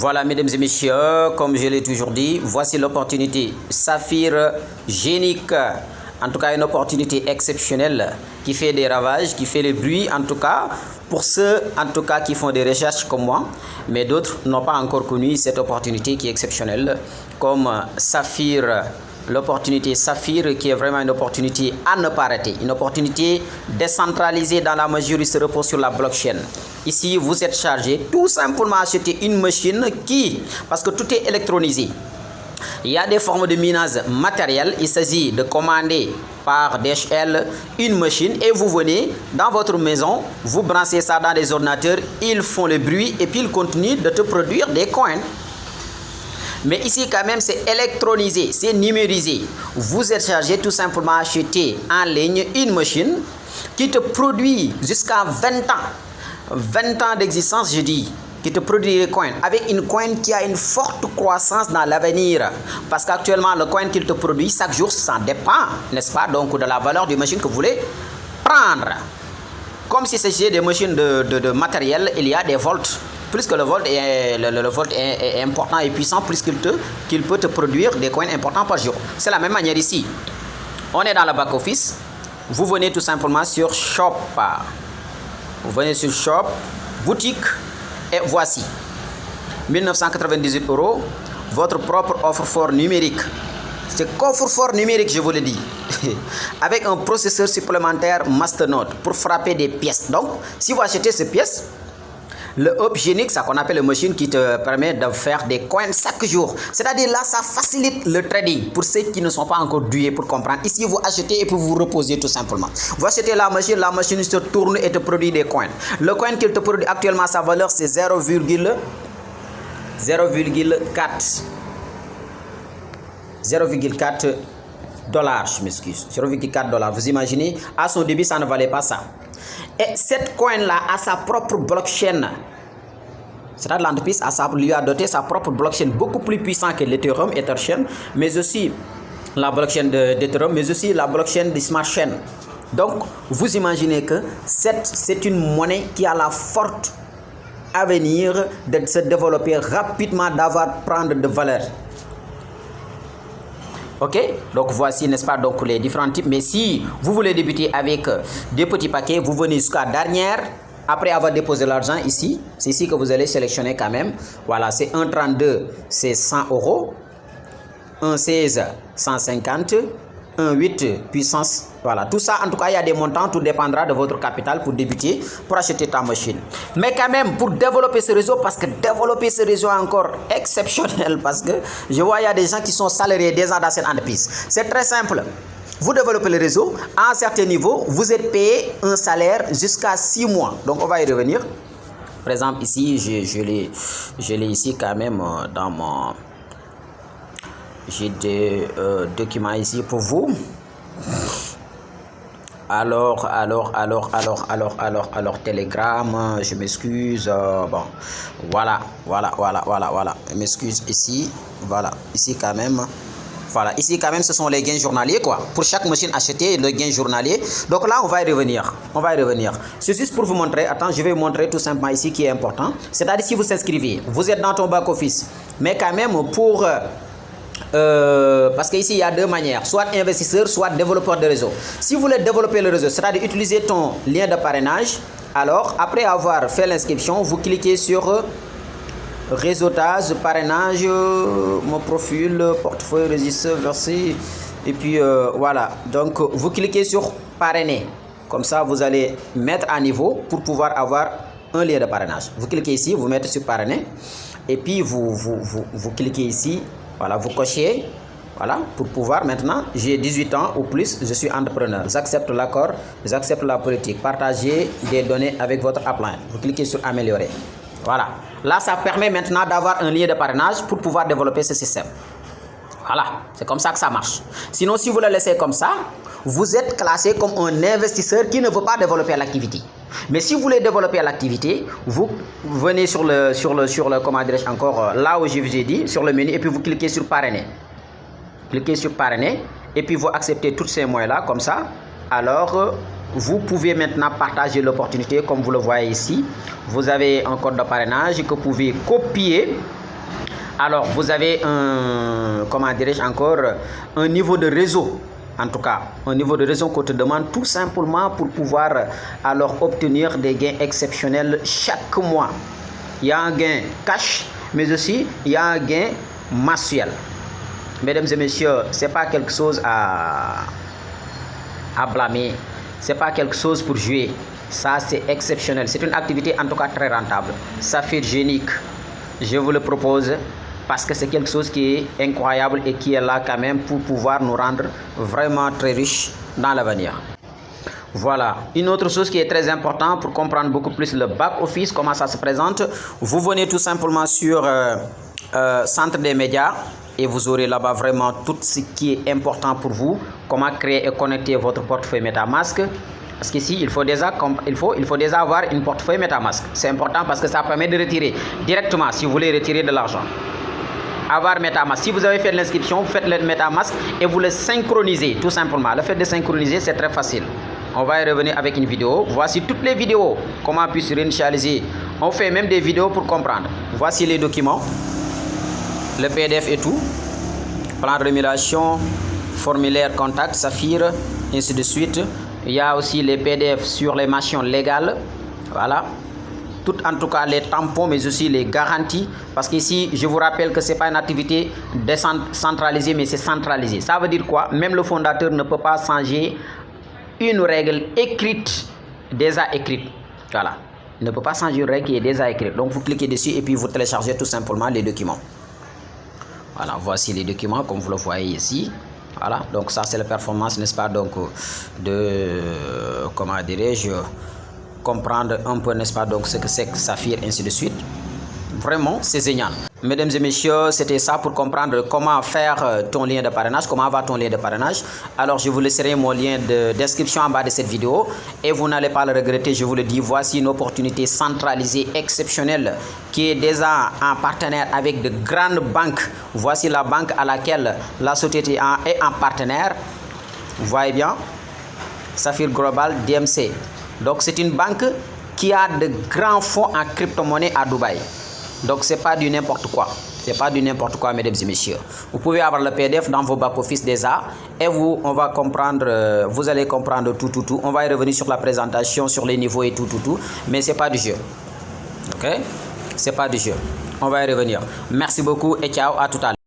Voilà, mesdames et messieurs, comme je l'ai toujours dit, voici l'opportunité Saphir Génique. En tout cas, une opportunité exceptionnelle qui fait des ravages, qui fait le bruit, en tout cas, pour ceux, en tout cas, qui font des recherches comme moi. Mais d'autres n'ont pas encore connu cette opportunité qui est exceptionnelle, comme Saphir. L'opportunité Saphir qui est vraiment une opportunité à ne pas rater, une opportunité décentralisée dans la mesure où il se repose sur la blockchain. Ici, vous êtes chargé tout simplement à acheter une machine qui, parce que tout est électronisé, il y a des formes de minage matériel. Il s'agit de commander par DHL une machine et vous venez dans votre maison, vous branchez ça dans des ordinateurs, ils font le bruit et puis ils continuent de te produire des coins. Mais ici, quand même, c'est électronisé, c'est numérisé. Vous êtes chargé tout simplement à acheter en ligne une machine qui te produit jusqu'à 20 ans. 20 ans d'existence, je dis, qui te produit des coins, avec une coin qui a une forte croissance dans l'avenir. Parce qu'actuellement, le coin qu'il te produit, chaque jour, ça dépend, n'est-ce pas, donc de la valeur du machine que vous voulez prendre. Comme si c'était des machines de matériel, il y a des volts. Plus que le volt est important et puissant, plus qu'il peut te produire des coins importants par jour. C'est la même manière ici. On est dans le back-office. Vous venez tout simplement sur Shop. Vous venez sur Shop, boutique, et voici. 1998 €, votre propre offre-fort numérique. C'est coffre-fort numérique, je vous le dis. Avec un processeur supplémentaire Masternode pour frapper des pièces. Donc, si vous achetez ces pièces, le hub génique, ça qu'on appelle une machine qui te permet de faire des coins chaque jour. C'est-à-dire là, ça facilite le trading pour ceux qui ne sont pas encore doués pour comprendre. Ici, vous achetez et puis vous reposez tout simplement. Vous achetez la machine se tourne et te produit des coins. Le coin qu'il te produit actuellement, sa valeur, c'est 0,4. 0,4 $, je m'excuse. 0,4 $. Vous imaginez, à son début, ça ne valait pas ça. Et cette coin-là a sa propre blockchain. C'est-à-dire l'entreprise lui a doté sa propre blockchain beaucoup plus puissante que l'Ethereum, Etherchain, mais aussi la blockchain d'Ethereum, mais aussi la blockchain de Smart Chain. Donc, vous imaginez que c'est une monnaie qui a la forte avenir de se développer rapidement, prendre de valeur. Ok, donc voici, n'est-ce pas, donc les différents types. Mais si vous voulez débuter avec des petits paquets, vous venez jusqu'à dernière. Après avoir déposé l'argent ici, c'est ici que vous allez sélectionner quand même. Voilà, c'est 1,32, c'est 100 €. 1,16, 150. 1,8 puissance. Voilà, tout ça, en tout cas, il y a des montants, tout dépendra de votre capital pour débuter, pour acheter ta machine. Mais quand même, pour développer ce réseau, parce que développer ce réseau est encore exceptionnel, parce que je vois, il y a des gens qui sont salariés déjà dans cette entreprise. C'est très simple. Vous développez le réseau, à un certain niveau, vous êtes payé un salaire jusqu'à 6 mois. Donc, on va y revenir. Par exemple, ici, je l'ai ici quand même dans mon... J'ai des documents ici pour vous. Alors, Telegram, je m'excuse. Bon, voilà. Je m'excuse ici. Voilà, ici quand même. Voilà, ici quand même, ce sont les gains journaliers, quoi. Pour chaque machine achetée, le gain journalier. Donc là, on va y revenir. C'est juste pour vous montrer. Attends, je vais vous montrer tout simplement ici qui est important. C'est-à-dire, si vous s'inscrivez, vous êtes dans ton back-office. Mais quand même, pour... parce qu'ici il y a deux manières, soit investisseur, soit développeur de réseau. Si vous voulez développer le réseau, c'est-à-dire utiliser ton lien de parrainage, alors après avoir fait l'inscription, vous cliquez sur réseautage, parrainage, mon profil, portefeuille, registre, versé, et puis voilà. Donc vous cliquez sur parrainer. Comme ça, vous allez mettre à niveau pour pouvoir avoir un lien de parrainage. Vous cliquez ici, vous mettez sur parrainer, et puis vous cliquez ici. Voilà, vous cochez, voilà, pour pouvoir maintenant, j'ai 18 ans ou plus, je suis entrepreneur. J'accepte l'accord, j'accepte la politique. Partager des données avec votre upline. Vous cliquez sur améliorer. Voilà. Là, ça permet maintenant d'avoir un lien de parrainage pour pouvoir développer ce système. Voilà, c'est comme ça que ça marche. Sinon, si vous le laissez comme ça, vous êtes classé comme un investisseur qui ne veut pas développer l'activité. Mais si vous voulez développer l'activité, vous venez sur le comment dirais-je encore, là où je vous ai dit, sur le menu, et puis vous cliquez sur parrainer. Cliquez sur parrainer, et puis vous acceptez tous ces moyens-là, comme ça. Alors, vous pouvez maintenant partager l'opportunité, comme vous le voyez ici. Vous avez un code de parrainage que vous pouvez copier Alors, vous avez comment dirais-je encore, un niveau de réseau. En tout cas, un niveau de réseau qu'on te demande tout simplement pour pouvoir alors obtenir des gains exceptionnels chaque mois. Il y a un gain cash, mais aussi il y a un gain mensuel. Mesdames et messieurs, ce n'est pas quelque chose à blâmer. Ce n'est pas quelque chose pour jouer. Ça, c'est exceptionnel. C'est une activité en tout cas très rentable. Saphir génique, je vous le propose parce que c'est quelque chose qui est incroyable et qui est là quand même pour pouvoir nous rendre vraiment très riches dans l'avenir. Voilà, une autre chose qui est très importante pour comprendre beaucoup plus le back-office, comment ça se présente. Vous venez tout simplement sur Centre des médias et vous aurez là-bas vraiment tout ce qui est important pour vous. Comment créer et connecter votre portefeuille MetaMask. Parce qu'ici, il faut déjà avoir une portefeuille MetaMask. C'est important parce que ça permet de retirer directement si vous voulez retirer de l'argent. Avoir MetaMask. Si vous avez fait l'inscription, vous faites le MetaMask et vous le synchronisez tout simplement. Le fait de synchroniser, c'est très facile. On va y revenir avec une vidéo. Voici toutes les vidéos. Comment puis se réinitialiser. On fait même des vidéos pour comprendre. Voici les documents. Le PDF et tout. Plan de rémunération, formulaire contact, Saphir, ainsi de suite. Il y a aussi les PDF sur les mentions légales. Voilà. Tout en tout cas les tampons, mais aussi les garanties. Parce qu'ici, je vous rappelle que ce n'est pas une activité décentralisée, mais c'est centralisé. Ça veut dire quoi? Même le fondateur ne peut pas changer une règle écrite, déjà écrite. Voilà. Il ne peut pas changer une règle qui est déjà écrite. Donc, vous cliquez dessus et puis vous téléchargez tout simplement les documents. Voilà, voici les documents comme vous le voyez ici. Voilà, donc ça c'est la performance, n'est-ce pas, donc de, comment dirais-je, comprendre un peu, n'est-ce pas, donc ce que c'est que Saphir, ainsi de suite. Vraiment, c'est génial. Mesdames et messieurs, c'était ça pour comprendre comment faire ton lien de parrainage, comment avoir ton lien de parrainage. Alors, je vous laisserai mon lien de description en bas de cette vidéo et vous n'allez pas le regretter, je vous le dis. Voici une opportunité centralisée exceptionnelle qui est déjà en partenaire avec de grandes banques. Voici la banque à laquelle la société est en partenaire. Vous voyez bien, Saphir Global DMC. Donc, c'est une banque qui a de grands fonds en crypto-monnaie à Dubaï. Donc, ce n'est pas du n'importe quoi. Ce n'est pas du n'importe quoi, mesdames et messieurs. Vous pouvez avoir le PDF dans vos back-office déjà. Et vous allez comprendre tout. On va y revenir sur la présentation, sur les niveaux et tout. Mais ce n'est pas du jeu. OK? Ce n'est pas du jeu. On va y revenir. Merci beaucoup et ciao, à tout à l'heure.